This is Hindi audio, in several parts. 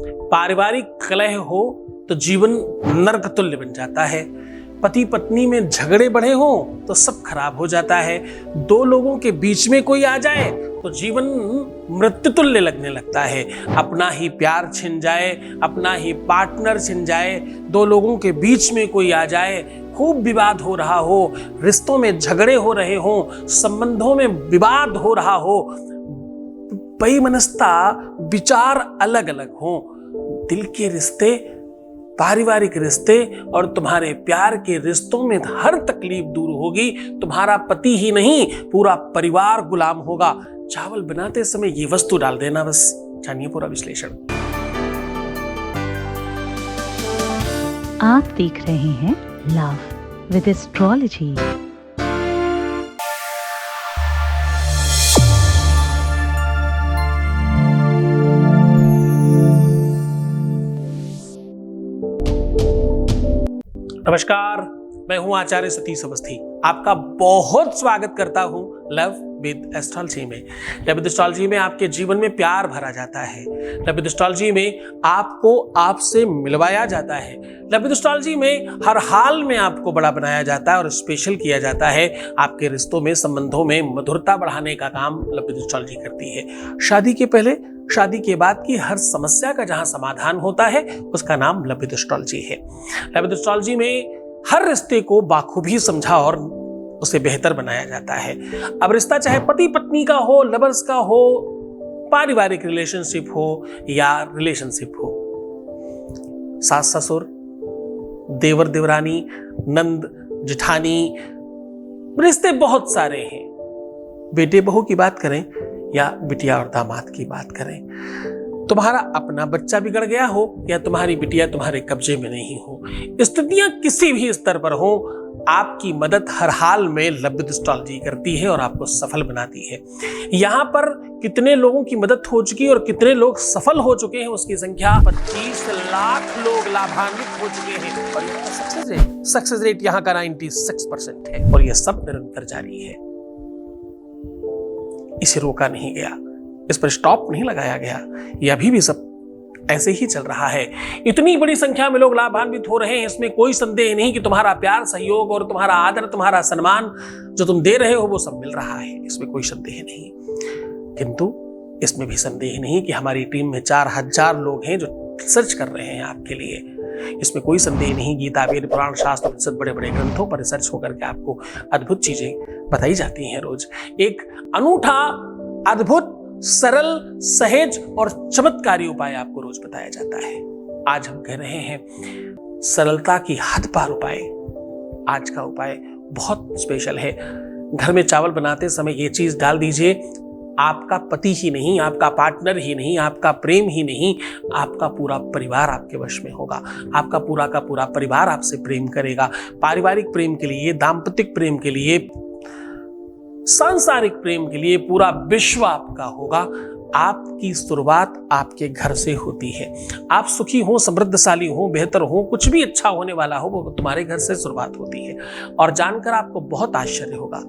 पारिवारिक कलह हो तो जीवन नरक तुल्य बन जाता है। पति पत्नी में झगड़े बढ़े हो तो सब खराब हो जाता है। दो लोगों के बीच में कोई आ जाए तो जीवन मृत्यु तुल्य लगने लगता है। अपना ही प्यार छिन जाए, अपना ही पार्टनर छिन जाए, दो लोगों के बीच में कोई आ जाए, खूब विवाद हो रहा हो, रिश्तों में झगड़े हो रहे हो, संबंधों में विवाद हो रहा हो, वैमनस्यता, विचार अलग अलग हो, दिल के रिश्ते, पारिवारिक रिश्ते और तुम्हारे प्यार के रिश्तों में हर तकलीफ दूर होगी। तुम्हारा पति ही नहीं पूरा परिवार गुलाम होगा। चावल बनाते समय ये वस्तु डाल देना बस। जानिए पूरा विश्लेषण। आप देख रहे हैं लव विद एस्ट्रोलॉजी। नमस्कार, मैं हूं आचार्य सतीश अवस्थी। आपका बहुत स्वागत करता हूं लव विद एस्ट्रोलॉजी में। लव विद एस्ट्रोलॉजी में आपके जीवन में प्यार भरा जाता है। लव विद एस्ट्रोलॉजी में आपको आपसे मिलवाया जाता है। लव विद एस्ट्रोलॉजी में हर हाल में आपको बड़ा बनाया जाता है और स्पेशल किया जाता है। आपके रिश्तों में, संबंधों में मधुरता बढ़ाने का काम लव विद एस्ट्रोलॉजी करती है। शादी के पहले, शादी के बाद की हर समस्या का जहां समाधान होता है उसका नाम लव विद एस्ट्रोलॉजी है। लव विद एस्ट्रोलॉजी में हर रिश्ते को बाखूबी समझा और उसे बेहतर बनाया जाता है। अब रिश्ता चाहे पति पत्नी का हो, लवर्स का हो, पारिवारिक रिलेशनशिप हो या रिलेशनशिप हो, सास ससुर, देवर देवरानी, नंद जेठानी, रिश्ते बहुत सारे हैं। बेटे बहू की बात करें या बिटिया और दामाद की बात करें, तुम्हारा अपना बच्चा बिगड़ गया हो या तुम्हारी बिटिया तुम्हारे कब्जे में नहीं हो, स्थितियां किसी भी स्तर पर हो, आपकी मदद हर हाल में लव विद एस्ट्रोलॉजी करती है और आपको सफल बनाती है। यहाँ पर कितने लोगों की मदद हो चुकी है और कितने लोग सफल हो चुके हैं उसकी संख्या 25 लाख लोग लाभान्वित हो चुके हैं और सक्सेस रेट यहाँ का 96% है और यह सब निरंतर जारी है। इसे रोका नहीं गया, इस पर स्टॉप नहीं लगाया गया, यह अभी भी सब ऐसे ही चल रहा है। इतनी बड़ी संख्या में लोग लाभान्वित हो रहे हैं, इसमें कोई संदेह नहीं कि तुम्हारा प्यार, सहयोग और तुम्हारा आदर, तुम्हारा सम्मान जो तुम दे रहे हो वो सब मिल रहा है, इसमें कोई संदेह नहीं। किंतु इसमें भी संदेह नहीं कि हमारी टीम में 4000 लोग हैं जो रिसर्च कर रहे हैं आपके लिए। इसमें कोई संदेह नहीं, गीता, वेद, पुराण, शास्त्र, बड़े बड़े ग्रंथों पर रिसर्च होकर के आपको अद्भुत चीजें बताई जाती हैं। रोज एक अनूठा, अद्भुत, सरल, सहज और चमत्कारी उपाय आपको रोज बताया जाता है। आज हम कह रहे हैं सरलता की हद पार उपाय। आज का उपाय बहुत स्पेशल है। घर में चावल बनाते समय ये चीज डाल दीजिए, आपका पति ही नहीं, आपका पार्टनर ही नहीं, आपका प्रेम ही नहीं, आपका पूरा परिवार आपके वश में होगा। आपका पूरा का पूरा परिवार आपसे प्रेम करेगा। पारिवारिक प्रेम के लिए, दाम्पतिक प्रेम के लिए, सांसारिक प्रेम के लिए पूरा विश्व आपका होगा। आपकी शुरुआत आपके घर से होती है। आप सुखी हो, समृद्धशाली हो, बेहतर हो, कुछ भी अच्छा होने वाला हो वो तुम्हारे घर से शुरुआत होती है। और जानकर आपको बहुत आश्चर्य होगा,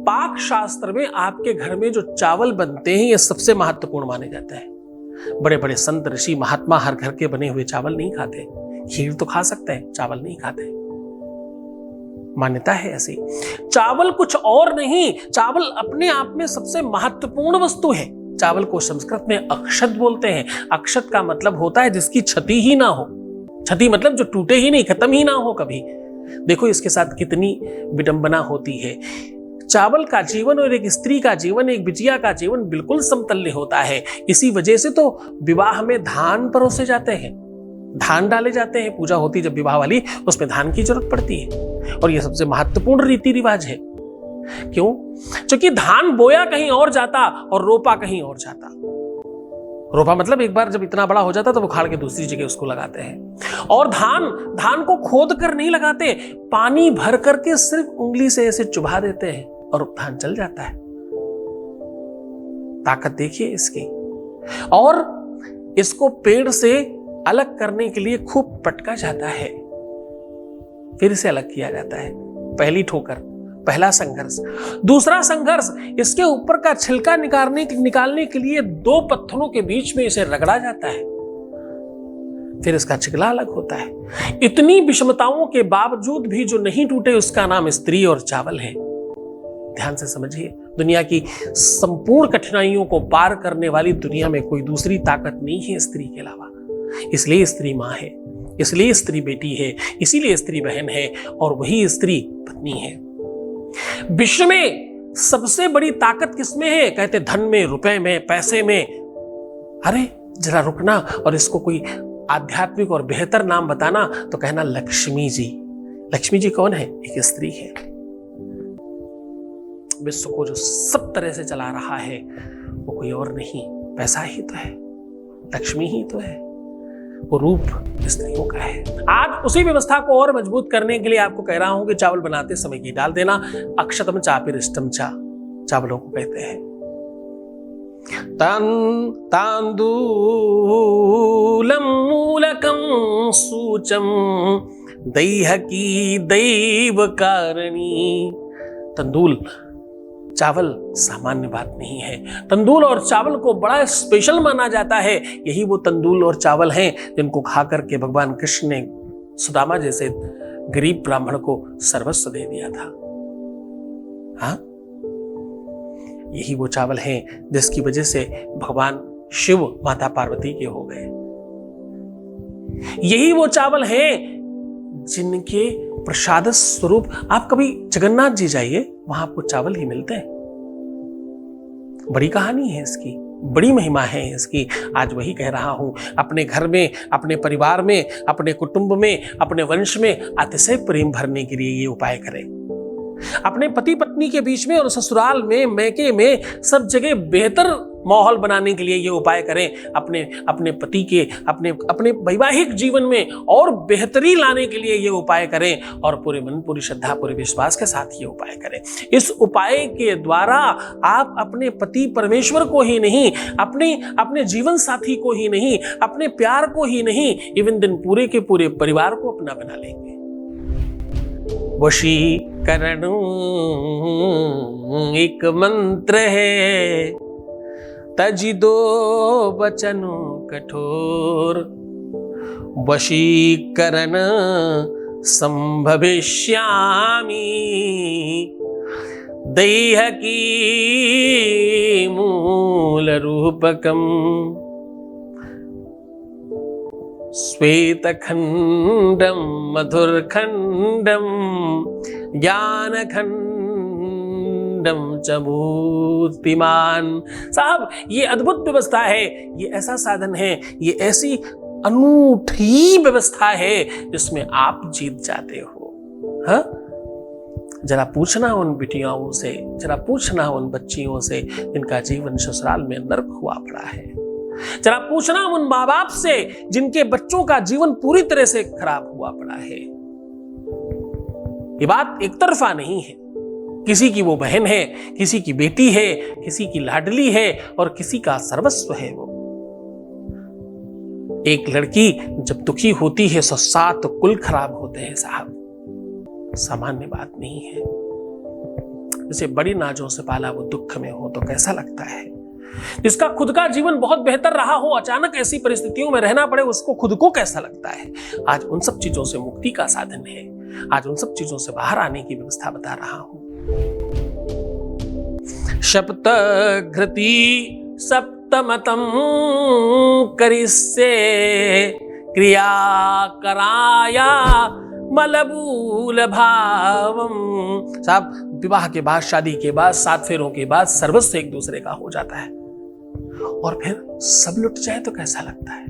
पाक शास्त्र में आपके घर में जो चावल बनते हैं ये सबसे महत्वपूर्ण माने जाते हैं। बड़े बड़े संत, ऋषि, महात्मा हर घर के बने हुए चावल नहीं खाते। खीर तो खा सकते हैं, चावल नहीं खाते। मान्यता है ऐसी। चावल कुछ और नहीं, चावल अपने आप में सबसे महत्वपूर्ण वस्तु है। चावल को संस्कृत में अक्षत बोलते हैं। अक्षत का मतलब होता है जिसकी क्षति ही ना हो। क्षति मतलब जो टूटे ही नहीं, खत्म ही ना हो कभी। देखो इसके साथ कितनी विडंबना होती है। चावल का जीवन और एक स्त्री का जीवन, एक बिटिया का जीवन बिल्कुल समतल्य होता है। इसी वजह से तो विवाह में धान परोसे जाते हैं, धान डाले जाते हैं। पूजा होती जब विवाह वाली, उसमें धान की जरूरत पड़ती है और यह सबसे महत्वपूर्ण रीति रिवाज है। क्यों? क्योंकि धान बोया कहीं और जाता और रोपा कहीं और जाता। रोपा मतलब एक बार जब इतना बड़ा हो जाता तो वो खाड़ के दूसरी जगह उसको लगाते हैं। और धान को खोद कर नहीं लगाते, पानी भर करके सिर्फ उंगली से ऐसे चुभा देते हैं और धान चल जाता है। ताकत देखिए इसकी। और इसको पेड़ से अलग करने के लिए खूब पटका जाता है, फिर से अलग किया जाता है। पहली ठोकर, पहला संघर्ष। दूसरा संघर्ष, इसके ऊपर का छिलका निकालने के लिए 2 पत्थरों के बीच में इसे रगड़ा जाता है। फिर इसका चिकला अलग होता है। इतनी विषमताओं के बावजूद भी जो नहीं टूटे उसका नाम स्त्री और चावल है। ध्यान से समझिए, दुनिया की संपूर्ण कठिनाइयों को पार करने वाली दुनिया में कोई दूसरी ताकत नहीं है स्त्री के अलावा। इसलिए स्त्री मां है, इसलिए स्त्री बेटी है, इसीलिए स्त्री बहन है और वही स्त्री पत्नी है। विश्व में सबसे बड़ी ताकत किसमें है? कहते धन में, रुपए में, पैसे में। अरे जरा रुकना और इसको कोई आध्यात्मिक और बेहतर नाम बताना तो कहना लक्ष्मी जी। लक्ष्मी जी कौन है? एक स्त्री है। विश्व को जो सब तरह से चला रहा है वो कोई और नहीं, पैसा ही तो है, लक्ष्मी ही तो है, वो रूप स्त्रियों का है। आज उसी व्यवस्था को और मजबूत करने के लिए आपको कह रहा हूं कि चावल बनाते समय घी डाल देना। अक्षतम चापिरिष्टम चा, चावलों को कहते हैं। तांदूलम मूलकम सूचम दैहकी दैव कारणी। तंदूल चावल सामान्य बात नहीं है। तंदूल और चावल को बड़ा स्पेशल माना जाता है। यही वो तंदूल और चावल हैं जिनको खा करके भगवान कृष्ण ने सुदामा जैसे गरीब ब्राह्मण को सर्वस्व दे दिया था। हाँ, यही वो चावल हैं जिसकी वजह से भगवान शिव माता पार्वती के हो गए। यही वो चावल हैं जिनके प्रसाद स्वरूप आप कभी जगन्नाथ जी जाइए, वहां आपको चावल ही मिलते हैं। बड़ी कहानी है इसकी, बड़ी महिमा है इसकी। आज वही कह रहा हूं, अपने घर में, अपने परिवार में, अपने कुटुंब में, अपने वंश में अतिशय प्रेम भरने के लिए ये उपाय करें। अपने पति पत्नी के बीच में और ससुराल में, मैके में, सब जगह बेहतर माहौल बनाने के लिए ये उपाय करें। अपने पति के, अपने वैवाहिक जीवन में और बेहतरी लाने के लिए ये उपाय करें और पूरे मन, पूरी श्रद्धा, पूरे विश्वास के साथ ये उपाय करें। इस उपाय के द्वारा आप अपने पति परमेश्वर को ही नहीं, अपने जीवन साथी को ही नहीं, अपने प्यार को ही नहीं, इवन दिन पूरे के पूरे परिवार को अपना बना लेंगे। वशीकरण एक मंत्र है, तजी दो बचन कठोर। वशीकरण संभविष्यामि दैहकी मूल रूपकम। श्वेतखंडम मधुरखंडम ज्ञानखंडम च मूर्तिमान। साहब, ये अद्भुत व्यवस्था है, ये ऐसा साधन है, ये ऐसी अनूठी व्यवस्था है जिसमें आप जीत जाते हो। हाँ, जरा पूछना उन बिटियाओं से, जरा पूछना उन बच्चियों से जिनका जीवन ससुराल में नर्क हुआ पड़ा है। जरा पूछना उन माँ बाप से जिनके बच्चों का जीवन पूरी तरह से खराब हुआ पड़ा है। ये बात एक तरफा नहीं है। किसी की वो बहन है, किसी की बेटी है, किसी की लाडली है और किसी का सर्वस्व है वो। एक लड़की जब दुखी होती है तो 7 कुल खराब होते हैं साहब, सामान्य बात नहीं है। जैसे बड़ी नाजों से पाला वो दुख में हो तो कैसा लगता है। जिसका खुद का जीवन बहुत बेहतर रहा हो, अचानक ऐसी परिस्थितियों में रहना पड़े, उसको खुद को कैसा लगता है। आज उन सब चीजों से मुक्ति का साधन है, आज उन सब चीजों से बाहर आने की व्यवस्था बता रहा हूं। शप्त घृति सप्तमतम करिष्ये क्रिया कराया मलबूल भावम। साहब, विवाह के बाद, शादी के बाद, 7 फेरों के बाद सर्वस्व एक दूसरे का हो जाता है और फिर सब लुट जाए तो कैसा लगता है।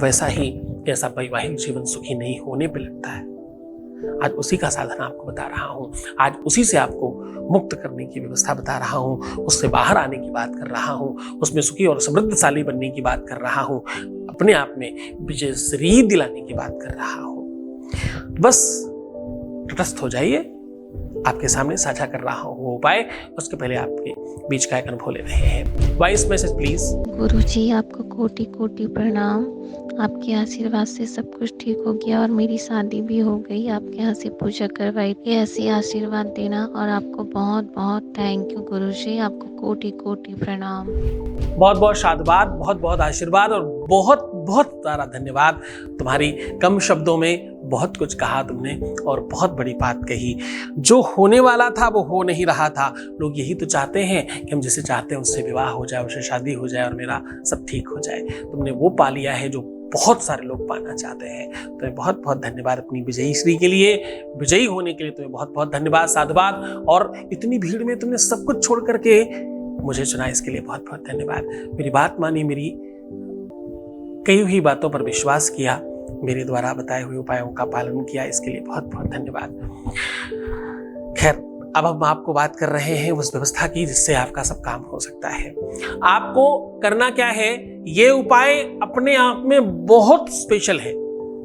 वैसा ही कैसा वैवाहिक जीवन सुखी नहीं होने पे लगता है। आज उसी का साधन आपको बता रहा हूं, आज उसी से आपको मुक्त करने की व्यवस्था बता रहा हूं, उससे बाहर आने की बात कर रहा हूं, उसमें सुखी और समृद्धशाली बनने की बात कर रहा हूं, अपने आप में विजयश्री दिलाने की बात कर रहा हूं। बस तटस्थ हो जाइए, आपके सामने साझा कर रहा हूँ वो उपाय। उसके पहले आपके बीच का एक अनुभव ले रहे हैं। Voice message please. गुरुजी, आपको कोटि कोटि प्रणाम। आपके आशीर्वाद से सब कुछ ठीक हो गया और मेरी शादी भी हो गई। आपके यहाँ से पूजा करवाई थी, ऐसे आशीर्वाद देना। और आपको बहुत बहुत थैंक यू गुरुजी, आपको कोटि कोटि प्रणाम। बहुत बहुत साधुवाद, बहुत बहुत आशीर्वाद और बहुत बहुत सारा धन्यवाद। तुम्हारी कम शब्दों में बहुत कुछ कहा तुमने और बहुत बड़ी बात कही। जो होने वाला था वो हो नहीं रहा था। लोग यही तो चाहते हैं कि हम जिसे चाहते हैं उससे विवाह हो जाए, उससे शादी हो जाए और मेरा सब ठीक हो जाए। तुमने वो पा लिया है जो बहुत सारे लोग पाना चाहते हैं। तुम्हें बहुत बहुत धन्यवाद अपनी विजयी श्री के लिए, विजयी होने के लिए तुम्हें बहुत बहुत धन्यवाद, साधुवाद। और इतनी भीड़ में तुमने सब कुछ छोड़ करके मुझे चुना, इसके लिए बहुत बहुत धन्यवाद। मेरी बात मानी, मेरी कही हुई बातों पर विश्वास किया, मेरे द्वारा बताए हुए उपायों का पालन किया, इसके लिए बहुत बहुत धन्यवाद। खैर, अब हम आपको बात कर रहे हैं उस व्यवस्था की जिससे आपका सब काम हो सकता है। आपको करना क्या है, ये उपाय अपने आप में बहुत स्पेशल है।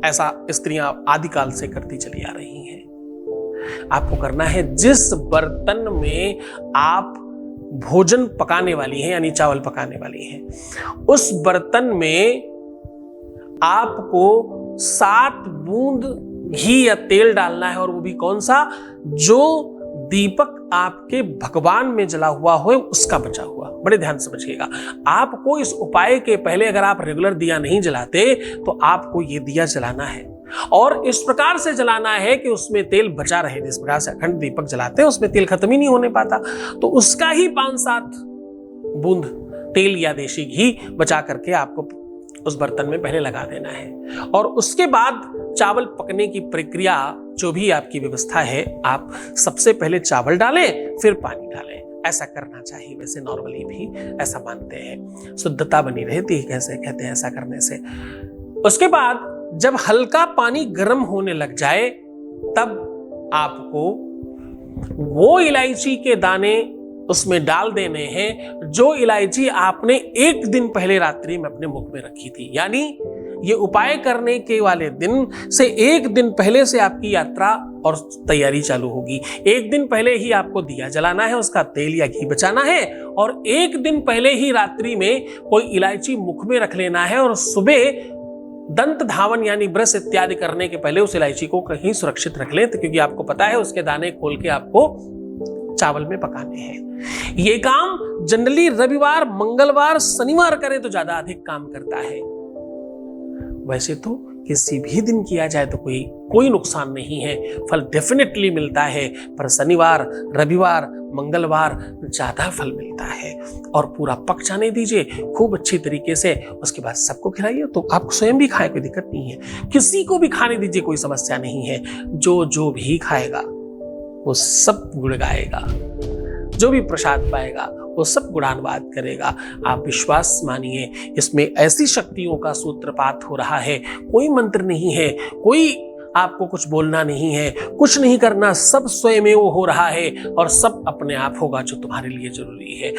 ऐसा स्त्रियां आदिकाल से करती चली आ रही हैं। आपको करना है, जिस बर्तन में आप भोजन पकाने वाली हैं यानी चावल पकाने वाली हैं, उस बर्तन में आपको 7 बूंद घी या तेल डालना है। और वो भी कौन सा, जो दीपक आपके भगवान में जला हुआ हो उसका बचा हुआ। बड़े ध्यान से समझिएगा। आपको इस उपाय के पहले, अगर आप रेगुलर दिया नहीं जलाते तो आपको ये दिया जलाना है और इस प्रकार से जलाना है कि उसमें तेल बचा रहे। जिस प्रकार से अखंड दीपक जलाते हैं उसमें तेल खत्म ही नहीं होने पाता, तो उसका ही 5-7 बूंद तेल या देशी घी बचा करके आपको उस बर्तन में पहले लगा देना है। और उसके बाद चावल पकने की प्रक्रिया, जो भी आपकी व्यवस्था है, आप सबसे पहले चावल डालें फिर पानी डालें। ऐसा करना चाहिए, वैसे नॉर्मली भी ऐसा मानते हैं, शुद्धता बनी रहती है, कैसे कहते हैं ऐसा करने से। उसके बाद जब हल्का पानी गर्म होने लग जाए तब आपको वो इलायची के दाने उसमें डाल देने हैं जो इलायची आपने 1 दिन पहले रात्रि में अपने मुख में रखी थी। यानी ये उपाय करने के वाले दिन से 1 दिन पहले से आपकी यात्रा और तैयारी चालू होगी। 1 दिन पहले ही आपको दिया जलाना है, उसका तेल या घी बचाना है और 1 दिन पहले ही रात्रि में कोई इलायची मुख में रख लेना है और सुबह दंत धावन यानी ब्रश इत्यादि करने के पहले उस इलायची को कहीं सुरक्षित रख लें, क्योंकि आपको पता है उसके दाने खोल के आपको चावल में पकाने हैं। ये काम जनरली रविवार, मंगलवार, शनिवार करें तो ज्यादा अधिक काम करता है। वैसे तो किसी भी दिन किया जाए तो कोई नुकसान नहीं है, फल डेफिनेटली मिलता है, पर शनिवार, रविवार, मंगलवार ज्यादा फल मिलता है। और पूरा पक जाने दीजिए खूब अच्छी तरीके से, उसके बाद सबको खिलाइए। तो आप स्वयं भी खाए, कोई दिक्कत नहीं है, किसी को भी खाने दीजिए, कोई समस्या नहीं है। जो भी खाएगा वो सब गुण गाएगा, जो भी प्रसाद पाएगा वो सब गुणानुवाद करेगा। आप विश्वास मानिए, इसमें ऐसी शक्तियों का सूत्रपात हो रहा है। कोई मंत्र नहीं है, कोई आपको कुछ बोलना नहीं है, कुछ नहीं करना, सब स्वयं वो हो रहा है और सब अपने आप होगा जो तुम्हारे लिए जरूरी है।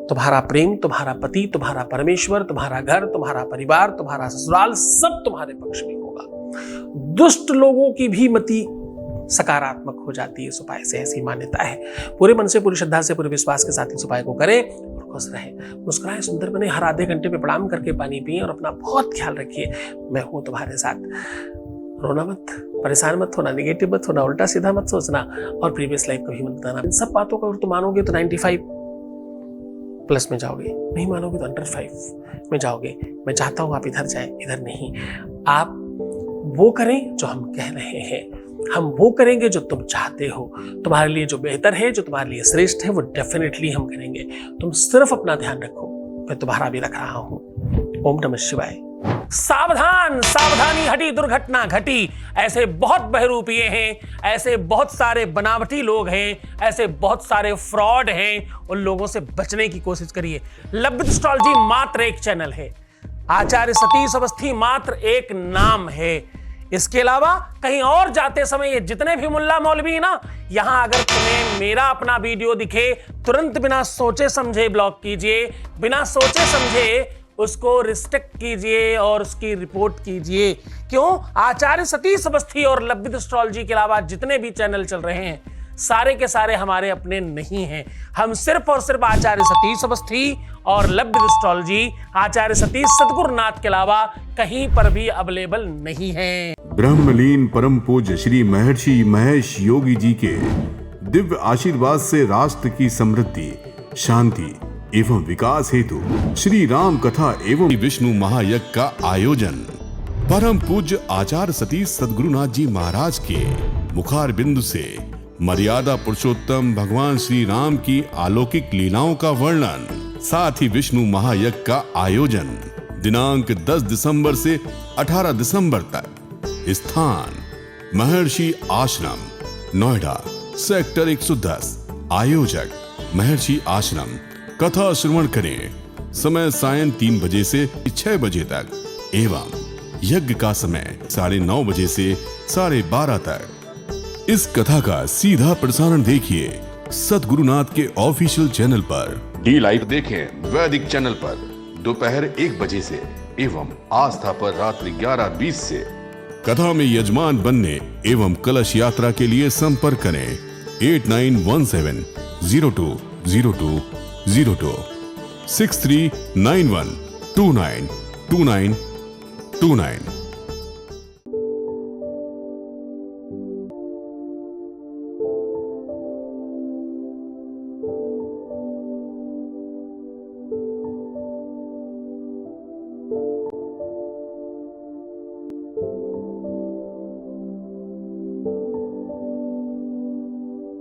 तुम्हारा प्रेम, तुम्हारा पति, तुम्हारा परमेश्वर, तुम्हारा घर, तुम्हारा परिवार, तुम्हारा ससुराल, सब तुम्हारे पक्ष में होगा। दुष्ट लोगों की भी मति सकारात्मक हो जाती है इस उपाय से, ऐसी मान्यता है। पूरे मन से, पूरी श्रद्धा से, पूरे विश्वास के साथ इस उपाय को करें और खुश रहें, मुस्कुराएं, सुंदर बने। हर आधे घंटे में प्रणाम करके पानी पिए और अपना बहुत ख्याल रखिए। मैं हूं तुम्हारे साथ। रोना मत, परेशान मत होना, नेगेटिव मत होना, उल्टा सीधा मत सोचना और प्रीवियस लाइफ कभी मत बताना। इन सब बातों को अगर तुम मानोगे तो 95+ में जाओगे, नहीं मानोगे तो 105 में जाओगे। मैं चाहता हूं आप इधर जाएं, इधर नहीं। आप वो करें जो हम कह रहे हैं, हम वो करेंगे जो तुम चाहते हो। तुम्हारे लिए जो बेहतर है, जो तुम्हारे लिए श्रेष्ठ है, वो डेफिनेटली हम करेंगे। तुम सिर्फ अपना ध्यान रखो, मैं तुम्हारा भी रख रहा हूं। ओम नमः शिवाय। सावधान, सावधानी हटी, दुर्घटना घटी। ऐसे बहुत बहरूपिये हैं, ऐसे बहुत सारे बनावटी लोग हैं, ऐसे बहुत सारे फ्रॉड हैं। उन लोगों से बचने की कोशिश करिए। लव विद एस्ट्रोलॉजी मात्र एक चैनल है, आचार्य सतीश अवस्थी मात्र एक नाम है। इसके अलावा कहीं और जाते समय ये जितने भी मुल्ला मौलवी ना, यहां अगर तुम्हें मेरा अपना वीडियो दिखे, तुरंत बिना सोचे समझे ब्लॉक कीजिए, बिना सोचे समझे उसको रिस्ट्रिक्ट कीजिए और उसकी रिपोर्ट कीजिए। क्यों? आचार्य सतीश अवस्थी और लव विद एस्ट्रोलॉजी के अलावा जितने भी चैनल चल रहे हैं, सारे के सारे हमारे अपने नहीं हैं। हम सिर्फ और सिर्फ आचार्य सतीश अवस्थी और लव विद एस्ट्रोलॉजी आचार्य सतीश सद्गुरुनाथ के अलावा कहीं पर भी अवेलेबल नहीं है। ब्रह्मलीन परम पूज्य श्री महर्षि महेश योगी जी के दिव्य आशीर्वाद से राष्ट्र की समृद्धि, शांति एवं विकास हेतु श्री राम कथा एवं विष्णु महायज्ञ का आयोजन परम पूज्य आचार्य सतीश सद्गुरुनाथ जी महाराज के मुखार बिंदु से मर्यादा पुरुषोत्तम भगवान श्री राम की अलौकिक लीलाओं का वर्णन, साथ ही विष्णु महायज्ञ का आयोजन दिनांक 10 दिसंबर से 18 दिसंबर तक। स्थान महर्षि आश्रम नोएडा सेक्टर 110। आयोजक महर्षि आश्रम। कथा श्रवण करें। समय सायं 3 बजे से 6 बजे तक एवं यज्ञ का समय 9:30 बजे से 12:30 तक। इस कथा का सीधा प्रसारण देखिए सद्गुरुनाथ के ऑफिशियल चैनल पर। डी लाइव देखें वैदिक चैनल पर दोपहर 1 बजे से एवं आस्था पर रात्रि 11:20 से। कथा में यजमान बनने एवं कलश यात्रा के लिए संपर्क करें 8917020202 6391292929।